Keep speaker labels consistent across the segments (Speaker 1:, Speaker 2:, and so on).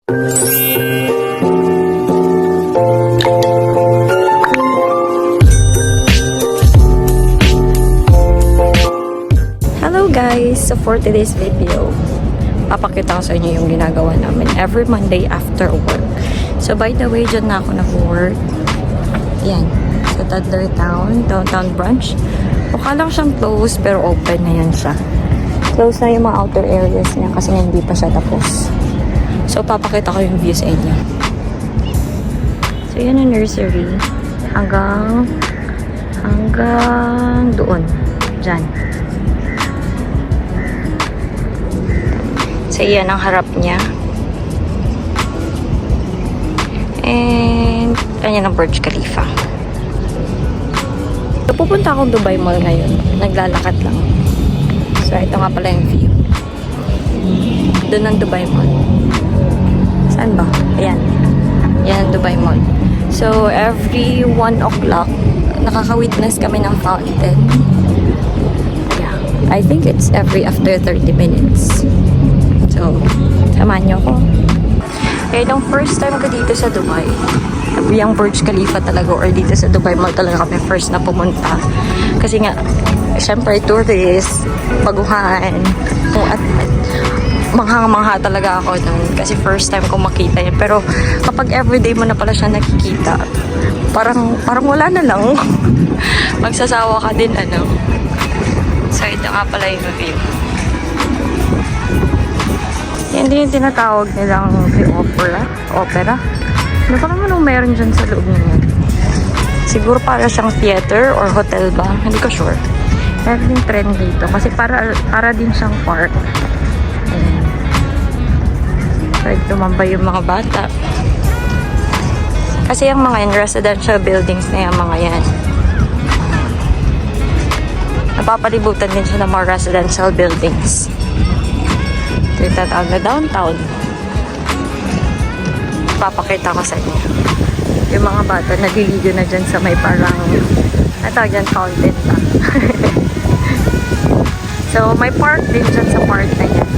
Speaker 1: Hello guys! So for today's video, papakita ko sa inyo yung ginagawa namin every Monday after work. So by the way, dyan na ako nag-work. Yan, sa Toddler Town, downtown branch. Mukha lang siyang closed pero open na yan siya. Close na yung mga outer areas niya kasi hindi pa siya tapos. So papakita ko yung view sa inyo. So yan ang nursery. Hanggang doon. Dyan. So yan ang harap niya. And ganyan ang Burj Khalifa. So pupunta akong Dubai Mall ngayon. Naglalakad lang. So ito nga pala yung view. Doon ang Dubai Mall. Saan ba? Ayan. Yan ang Dubai Mall. So every 1 o'clock, nakaka-witness kami ng fountain. Yeah. I think it's every after 30 minutes. So, samahan niyo ako. Kaya itong first time ko dito sa Dubai, yung Burj Khalifa talaga or dito sa Dubai Mall talaga kami first na pumunta. Kasi nga, syempre tourist, baguhan, at mangha talaga ako nun. Kasi first time ko makita yan. Pero kapag everyday mo na pala siya nakikita, parang wala na lang. Magsasawa ka din, ano. So, ito nga pala yung view. Yan din yung tinatawag nilang opera. Ano pa naman ang meron dyan sa loob niya? Siguro para siyang theater or hotel ba? Hindi ko sure. Meron din trend dito. Kasi para din siyang park. Ayan. Pwede tumambay yung mga bata. Kasi yung mga residential buildings na yung mga yan. Napapalibutan din siya ng mga residential buildings. Ito yung tatawag na downtown. Papakita ko sa inyo. Yung mga bata naliligo na dyan sa may parang natawag dyan fountain pa. So may park din dyan sa park na yan.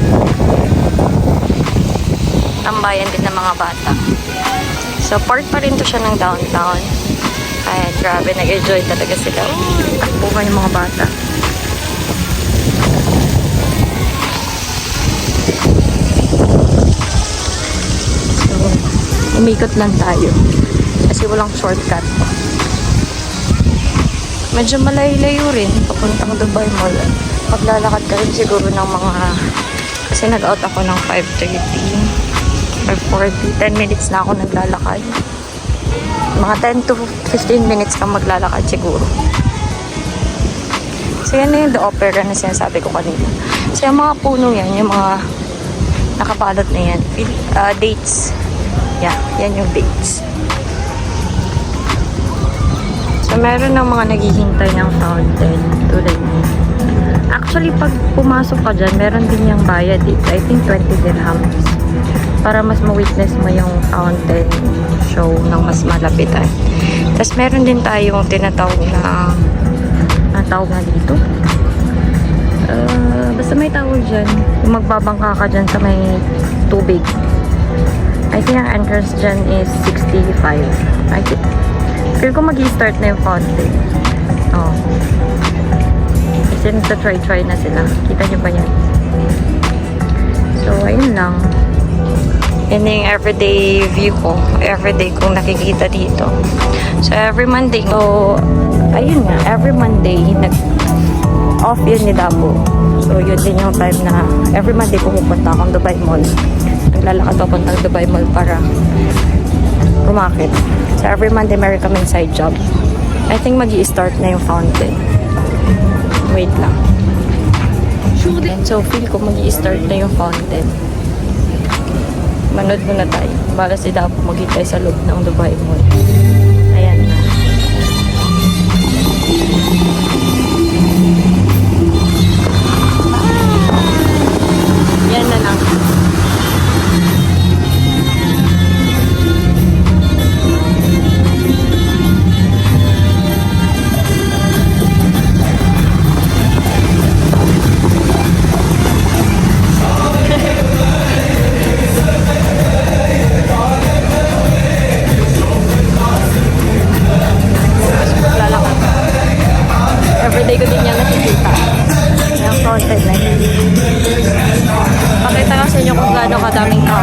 Speaker 1: Tambayan din ng mga bata. So part pa rin to siya ng downtown. Ay grabe, nag-enjoy talaga sila. Takbuhan yung mga bata. Umikot lang tayo kasi walang shortcut. Medyo malayo-layo rin papuntang Dubai Mall. Paglalakad ka rin siguro ng mga, kasi nag-out ako ng 5:30 or 40, 10 minutes na ako naglalakad. Mga 10 to 15 minutes kang maglalakad siguro. So yan na yung the opera na sinasabi ko kanina. So yung mga puno yan, yung mga nakabalot na yan, dates. Yeah, yan yung dates. So, meron ng mga naghihintay ng fountain tulad niya. Actually, pag pumasok ka dyan, meron din yung bayad dito. I think 20 dirhams. Para mas ma-witness mo yung fountain show ng mas malapitan. Tapos, meron din tayong tinatawag na tawag na dito. Basta may tawag dyan. Yung magbabangka ka dyan sa may tubig. I think ang entrance dyan is 65. I think. Feel ko mag-i-start na yung fountain. Oh. Kasi nagsa-try na sila. Kita nyo ba yan? So, ayun lang. Yan yung everyday view ko. Everyday kong nakikita dito. So, every Monday. So, ayun nga. Every Monday, off yun ni Dabo. So, yun din yung time na every Monday pupunta akong Dubai Mall. Naglalakad papuntang Dubai Mall para rumakit. So every Monday meron kami side job. I think magi-start na yung fountain. Wait lang. And so feel ko magi-start na yung fountain. Manood muna tayo. Para si Dapo maghintay sa loob ng Dubai Mall. Ayan na. Yan na lang.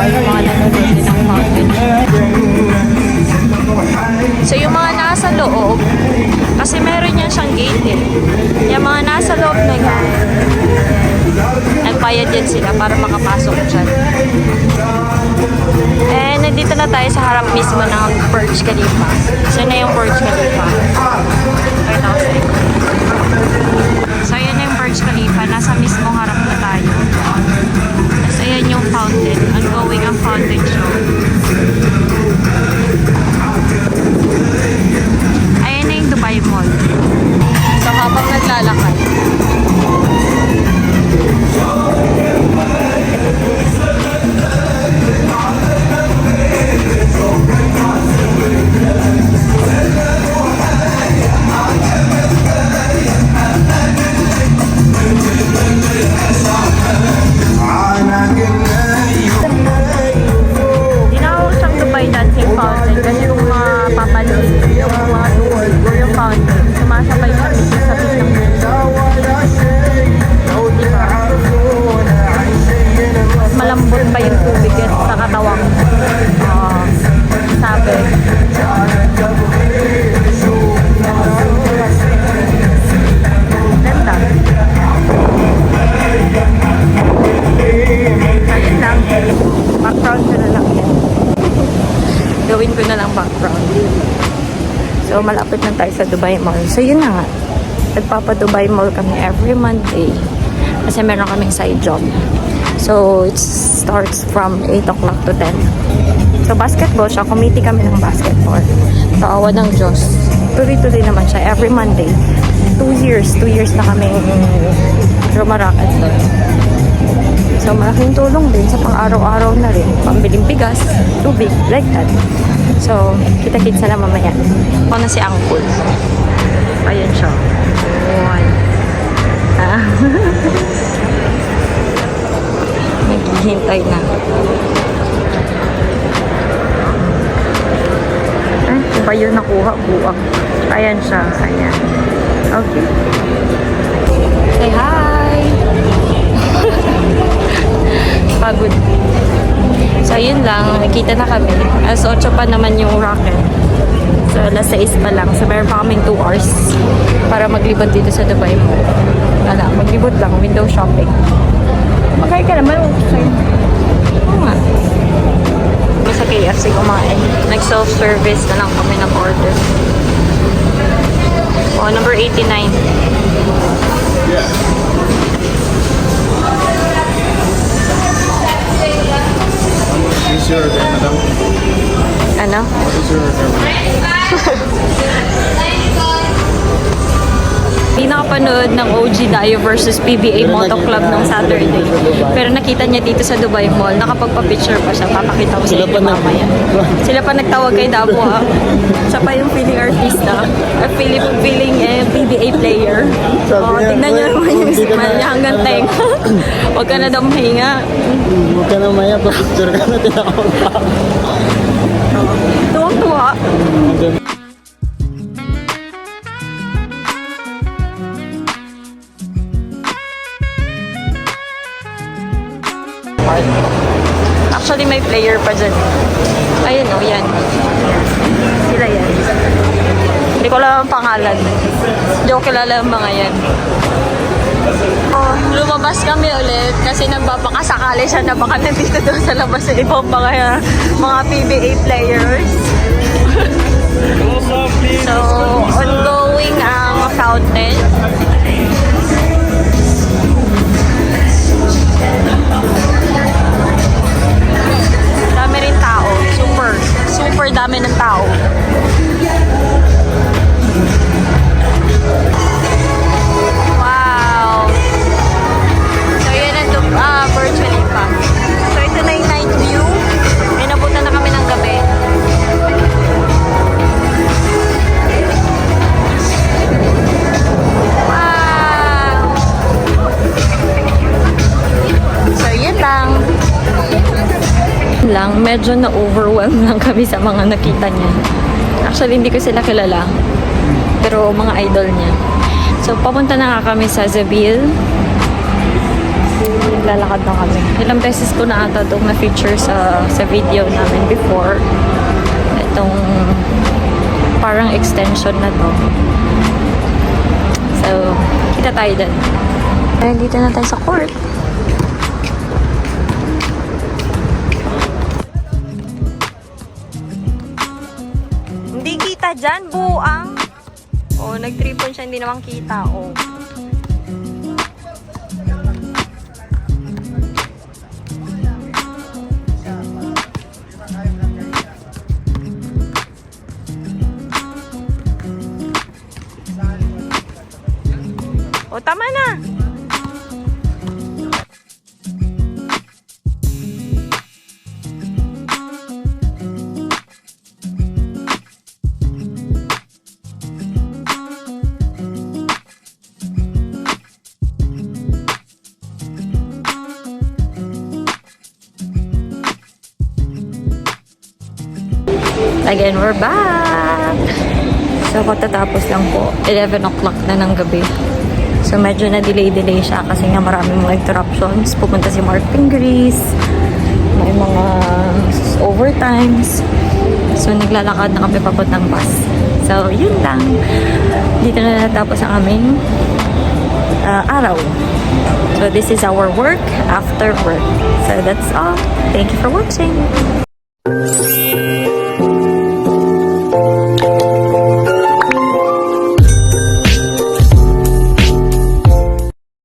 Speaker 1: yung mga nanonood din ng fountain show. So yung mga nasa loob, kasi meron yan siyang gate eh. Yung mga nasa loob na yan, nagbayad yan sila para makapasok dyan. And nandito na tayo sa harap mismo ng Burj Khalifa. So na yung Burj Khalifa. Pakita ko sa inyo. So yun na yung Burj Khalifa. Nasa mismo harap na tayo. So yan yung fountain. Ongoing ang fountain show. Ayan na yung Dubai Mall. So habang naglalakad, tinawag siyang Dubai Dancing Fountain kasi yung mga papalood, yung mga tour or yung fountain, sumasabay siya dito sa biglang diba? Malambot pa yung tubig at sa katawang sabi. Ganda. Ayun lang. Background ko na lang yan. Gawin ko na lang background. So, malapit na tayo sa Dubai Mall. So, yun na nga. Nagpapa-Dubai Mall kami every Monday. Kasi meron kaming side job. So, it starts from 8 o'clock to 10. So, basketball siya. Committee kami ng basketball. Sa awa ng Diyos. Tuloy-tuloy naman siya. Every Monday. 2 years. 2 years na kami rumarakat doon. So, malaking tulong din sa pang-araw-araw na rin. Pambiling bigas, tubig, like that. So, kita-kits na lang mamaya. Ako na si Uncle. Ayun siya. One. Naghihintay na. Ay, iba yun nakuha, buwak. Ayan siya. Ayan. Okay. Say hi! Pagod. So, yun lang. Nakita na kami. Alas 8 pa naman yung rocket. So, alas 6 pa lang. So, meron pa kaming 2 hours para maglibot dito sa Dubai Mall. Wala, maglibot lang. Window shopping. Magkaya ka naman. Oo nga. Sa KFC kumain. Nag-self-service na lang kami ng order. Oh, number 89.
Speaker 2: Yeah. What is your order, madam?
Speaker 1: Ano?
Speaker 2: What is your order?
Speaker 1: Hindi nakapanood ng OG Dayo versus PBA Moto Club nung Saturday. Pero nakita niya dito sa Dubai Mall. Nakapagpa-picture pa siya. Papakita ko sa inyo mamaya. Sila pa nagtawag kay Dabo ha. Siya pa yung feeling artista. Feeling PBA player. Oh, tingnan niyo naman yung smile niya hanggang tenga. Huwag ka na daw mahinga.
Speaker 2: Huwag ka na maya, pa-picture ka na, tinakot pa.
Speaker 1: Tuwang-tuwa. Actually, may player pa dyan. Ayun o, yan. Sila yan. Hindi ko alam ang pangalan. Hindi ko kilala ang mga yan. Oh, lumabas kami ulit kasi nagbabakasakali siya na baka nandito doon sa labas sa ibang mga PBA players. So, ongoing ang fountain. Dami rin tao. Super dami ng tao. Wow! So, yun ang Burj Khalifa. So, ito na yung night view. Inabutan na kami ng gabi. Wow! So, yun lang. Medyo na-overwhelm lang kami sa mga nakita niya. Actually, hindi ko sila kilala. Pero mga idol niya. So, papunta na nga kami sa Zabil. Naglalakad na kami. Ilang beses ko na ata itong na-feature sa video namin before. Itong parang extension na to. So, kita tayo dun. Ayun, dito na tayo sa court. Hindi kita dyan, buang. Oh, nag-tripon siya, hindi naman kita. Oh. O, tama na. Again, we're back! So, katatapos lang po. 11 o'clock na ng gabi. So, medyo na-delay siya kasi nga maraming mga interruptions. Pupunta si Mark Pingris. May mga overtimes. So, naglalakad na kami papuntang bus. So, yun lang. Dito na natapos ang aming araw. So, this is our work after work. So, that's all. Thank you for watching.